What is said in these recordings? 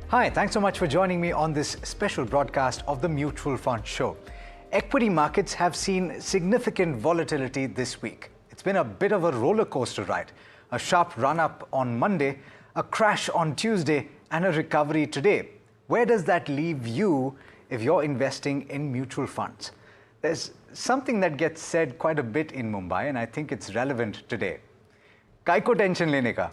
Hi, thanks so much for joining me on this special broadcast of the Mutual Fund Show. Equity markets have seen significant volatility this week. It's been a bit of a roller coaster ride. A sharp run-up on Monday, a crash on Tuesday, and a recovery today. Where does that leave you if you're investing in mutual funds? There's something that gets said quite a bit in Mumbai, and I think it's relevant today. Kaiko tension lene ka?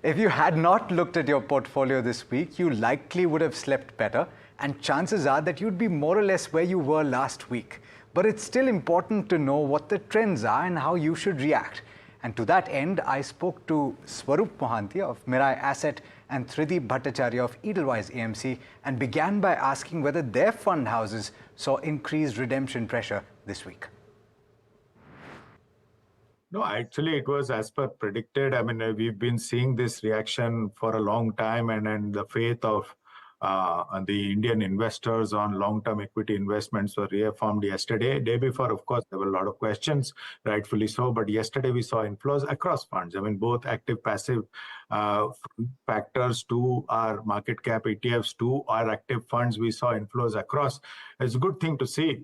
If you had not looked at your portfolio this week, you likely would have slept better, and chances are that you'd be more or less where you were last week. But it's still important to know what the trends are and how you should react. And to that end, I spoke to Swaroop Mohanty of Mirai Asset and Trideep Bhattacharya of Edelweiss AMC and began by asking whether their fund houses saw increased redemption pressure this week. No, actually, it was as per predicted. I mean, we've been seeing this reaction for a long time, and the faith of the Indian investors on long-term equity investments were reaffirmed yesterday. Day before, of course, there were a lot of questions, rightfully so. But yesterday, we saw inflows across funds. I mean, both active, passive factors to our market cap ETFs to our active funds. We saw inflows across. It's a good thing to see,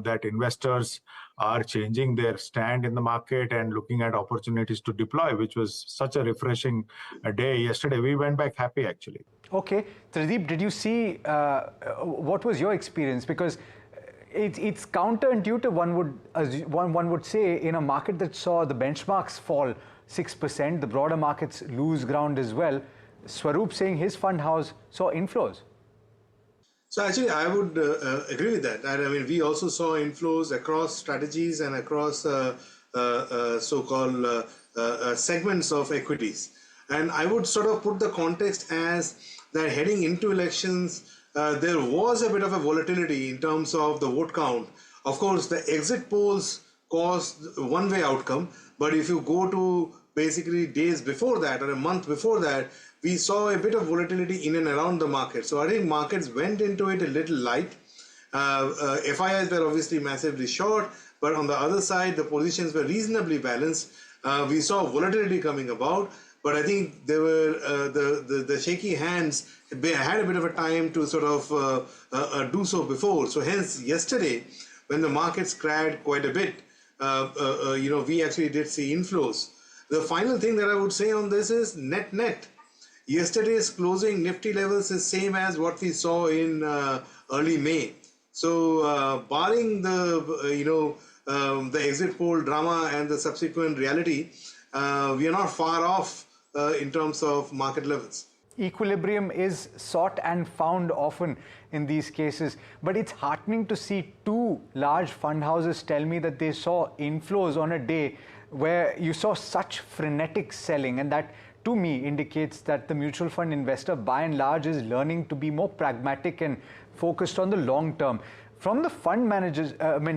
that investors are changing their stand in the market and looking at opportunities to deploy, which was such a refreshing day yesterday. We went back happy, actually. Okay. Trideep, did you see, what was your experience? Because it's counterintuitive, one would say, in a market that saw the benchmarks fall 6%, the broader markets lose ground as well. Swaroop saying his fund house saw inflows. So actually, I would agree with that. I mean, we also saw inflows across strategies and across so-called segments of equities. And I would sort of put the context as that heading into elections, there was a bit of a volatility in terms of the vote count. Of course, the exit polls caused one-way outcome. But if you go to basically days before that or a month before that, we saw a bit of volatility in and around the market. So I think markets went into it a little light. FIIs were obviously massively short, but on the other side, the positions were reasonably balanced. We saw volatility coming about, but I think there were the shaky hands had a bit of a time to sort of do so before. So hence, yesterday, when the markets crashed quite a bit, we actually did see inflows. The final thing that I would say on this is net. Yesterday's closing Nifty levels is same as what we saw in early May. So barring the exit poll drama and the subsequent reality, we are not far off in terms of market levels. Equilibrium is sought and found often in these cases, but it's heartening to see two large fund houses tell me that they saw inflows on a day where you saw such frenetic selling, and that to me indicates that the mutual fund investor by and large is learning to be more pragmatic and focused on the long term. From the fund manager's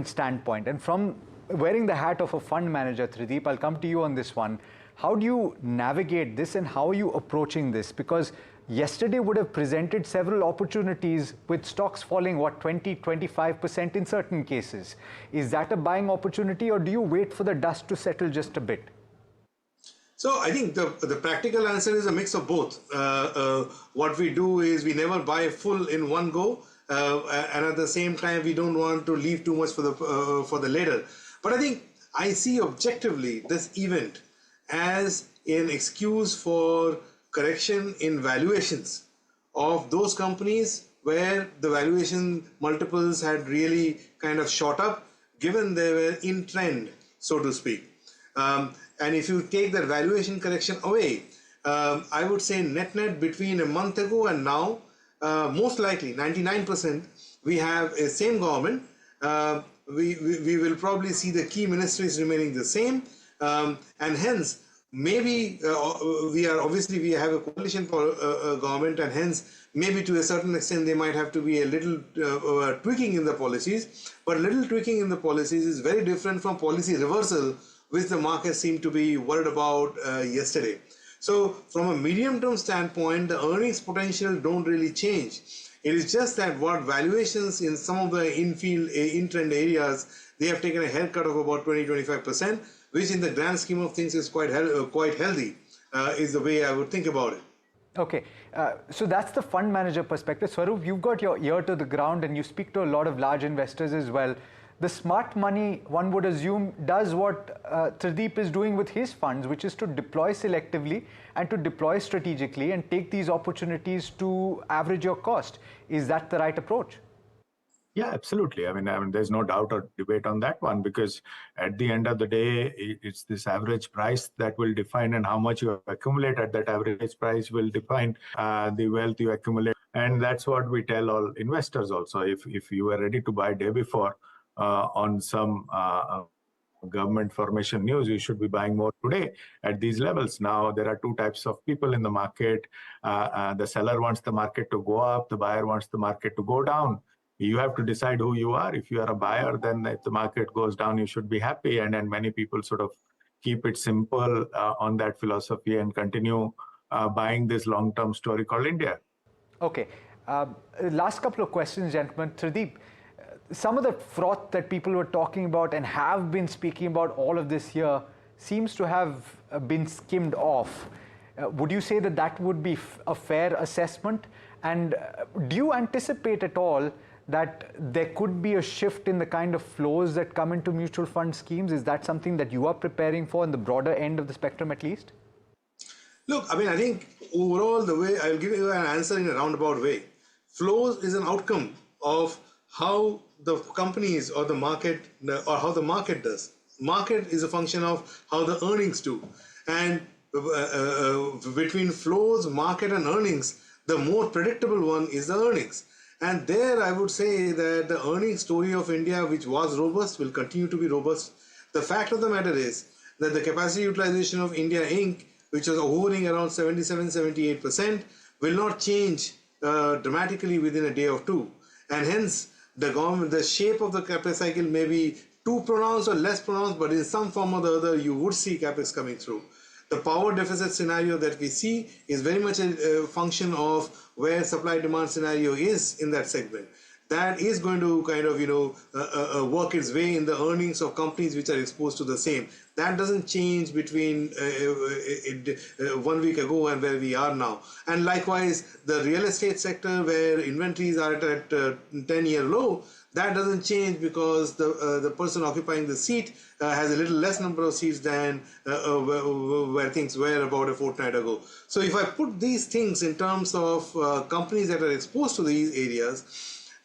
standpoint, and from wearing the hat of a fund manager, Trideep, I'll come to you on this one. How do you navigate this and how are you approaching this? Because yesterday would have presented several opportunities with stocks falling, 20-25% in certain cases. Is that a buying opportunity, or do you wait for the dust to settle just a bit? So I think the practical answer is a mix of both. What we do is we never buy full in one go, and at the same time we don't want to leave too much for the later. But I think I see objectively this event as an excuse for correction in valuations of those companies where the valuation multiples had really kind of shot up, given they were in trend, so to speak. And if you take that valuation correction away, I would say net between a month ago and now, most likely 99%, we have a same government. We will probably see the key ministries remaining the same, and hence maybe we have a coalition government, and hence maybe to a certain extent there might have to be a little tweaking in the policies. But little tweaking in the policies is very different from policy reversal, which the market seemed to be worried about yesterday. So from a medium-term standpoint, the earnings potential don't really change. It is just that what valuations in some of the in-trend areas, they have taken a haircut of about 20-25%, which in the grand scheme of things is quite healthy, is the way I would think about it. Okay, so that's the fund manager perspective. Swaroop, you've got your ear to the ground and you speak to a lot of large investors as well. The smart money, one would assume, does what Trideep is doing with his funds, which is to deploy selectively and to deploy strategically and take these opportunities to average your cost. Is that the right approach? Yeah, absolutely. I mean, there's no doubt or debate on that one, because at the end of the day, it's this average price that will define, and how much you accumulate at that average price will define the wealth you accumulate. And that's what we tell all investors also. If you are ready to buy day before on some government formation news, you should be buying more today at these levels. Now, there are two types of people in the market. The seller wants the market to go up. The buyer wants the market to go down. You have to decide who you are. If you are a buyer, then if the market goes down, you should be happy. And then many people sort of keep it simple on that philosophy and continue buying this long-term story called India. Okay. Last couple of questions, gentlemen. Trideep, some of the froth that people were talking about and have been speaking about all of this year seems to have been skimmed off. Would you say that that would be a fair assessment? And do you anticipate at all that there could be a shift in the kind of flows that come into mutual fund schemes? Is that something that you are preparing for in the broader end of the spectrum at least? Look, I mean, I think overall the way, I'll give you an answer in a roundabout way. Flows is an outcome of how the companies or the market, or how the market does. Market is a function of how the earnings do. And between flows, market and earnings, the more predictable one is the earnings. And there I would say that the earnings story of India, which was robust, will continue to be robust. The fact of the matter is that the capacity utilization of India Inc., which was hovering around 77-78%, will not change dramatically within a day or two. And hence, the shape of the CapEx cycle may be too pronounced or less pronounced, but in some form or the other, you would see CapEx coming through. The power deficit scenario that we see is very much a function of where supply-demand scenario is in that segment. That is going to kind of, work its way in the earnings of companies which are exposed to the same. That doesn't change between 1 week ago and where we are now. And likewise, the real estate sector, where inventories are at a 10-year low, that doesn't change because the person occupying the seat has a little less number of seats than where things were about a fortnight ago. So if I put these things in terms of companies that are exposed to these areas,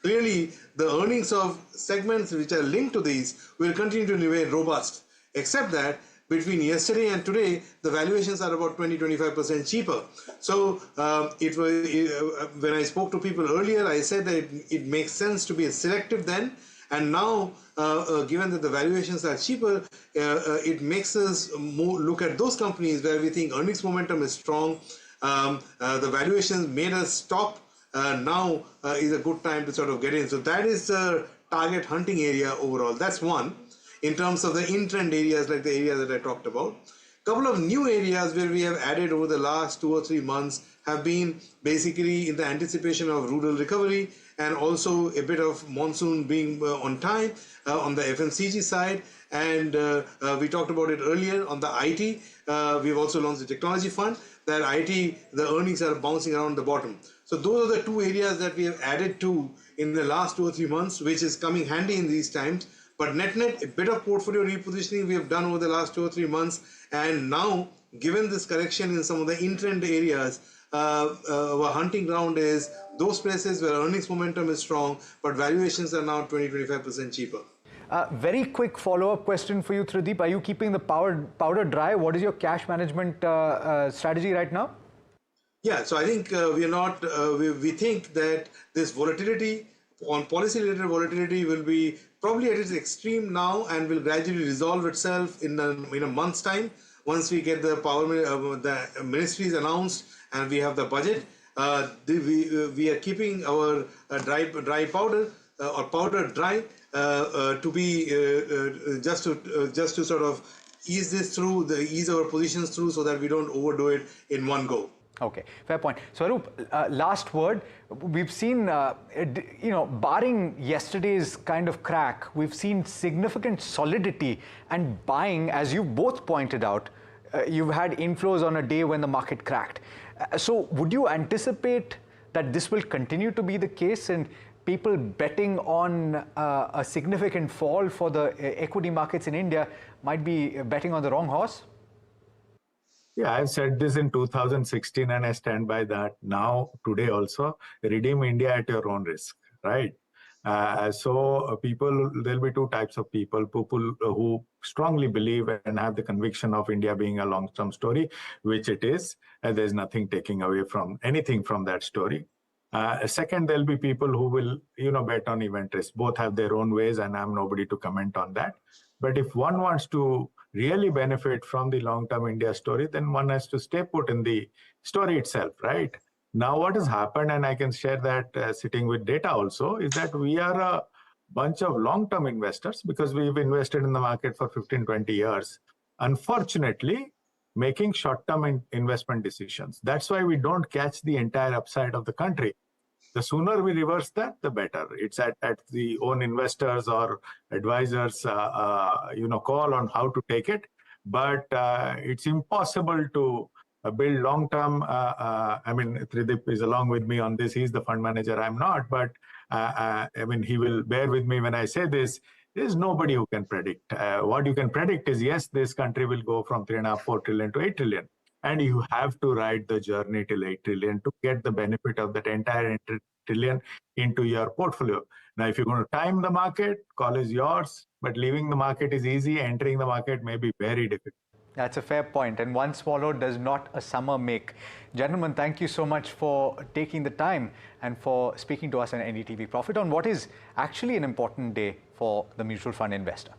clearly the earnings of segments which are linked to these will continue to remain robust, except that between yesterday and today, the valuations are about 20-25% cheaper. So when I spoke to people earlier, I said that it makes sense to be selective then. And now, given that the valuations are cheaper, it makes us more look at those companies where we think earnings momentum is strong. The valuations made us stop. Now is a good time to sort of get in. So that is the target hunting area overall. That's one. In terms of the in-trend areas, like the areas that I talked about. Couple of new areas where we have added over the last 2 or 3 months have been basically in the anticipation of rural recovery and also a bit of monsoon being on time on the FMCG side. And we talked about it earlier on the IT. We've also launched the technology fund. That IT, the earnings are bouncing around the bottom. So those are the two areas that we have added to in the last 2 or 3 months, which is coming handy in these times. But net-net, a bit of portfolio repositioning we have done over the last 2 or 3 months. And now, given this correction in some of the in-trend areas, our hunting ground is those places where earnings momentum is strong, but valuations are now 20-25% cheaper. Very quick follow-up question for you, Trideep. Are you keeping the powder dry? What is your cash management strategy right now? Yeah, so I think we think that this volatility, on policy-related volatility, will be probably at its extreme now and will gradually resolve itself in a month's time once we get the the ministries announced and we have the budget. We are keeping our dry powder or powder dry to be just to sort of ease our positions through so that we don't overdo it in one go. Okay, fair point. Swaroop, last word. We've seen, barring yesterday's kind of crack, we've seen significant solidity and buying, as you both pointed out, You've had inflows on a day when the market cracked. So would you anticipate that this will continue to be the case and people betting on a significant fall for the equity markets in India might be betting on the wrong horse? Yeah, I've said this in 2016 and I stand by that now, today also. Redeem India at your own risk, right? There'll be two types of people who strongly believe and have the conviction of India being a long-term story, which it is, and there's nothing taking away from anything from that story. Second, there'll be people who will, bet on event risk. Both have their own ways, and I'm nobody to comment on that. But if one wants to really benefit from the long-term India story, then one has to stay put in the story itself, right? Now, what has happened, and I can share that sitting with data also, is that we are a bunch of long-term investors because we've invested in the market for 15, 20 years. Unfortunately, making short-term investment decisions. That's why we don't catch the entire upside of the country. The sooner we reverse that, the better. It's at the own investors or advisors, call on how to take it. But it's impossible to build long-term. Trideep is along with me on this. He's the fund manager. I'm not. But he will bear with me when I say this. There's nobody who can predict. What you can predict is, yes, this country will go from 3.5, 4 trillion to 8 trillion. And you have to ride the journey till 8 trillion to get the benefit of that entire 8 trillion into your portfolio. Now, if you're going to time the market, call is yours. But leaving the market is easy. Entering the market may be very difficult. That's a fair point. And one swallow does not a summer make. Gentlemen, thank you so much for taking the time and for speaking to us on NDTV Profit on what is actually an important day for the mutual fund investor.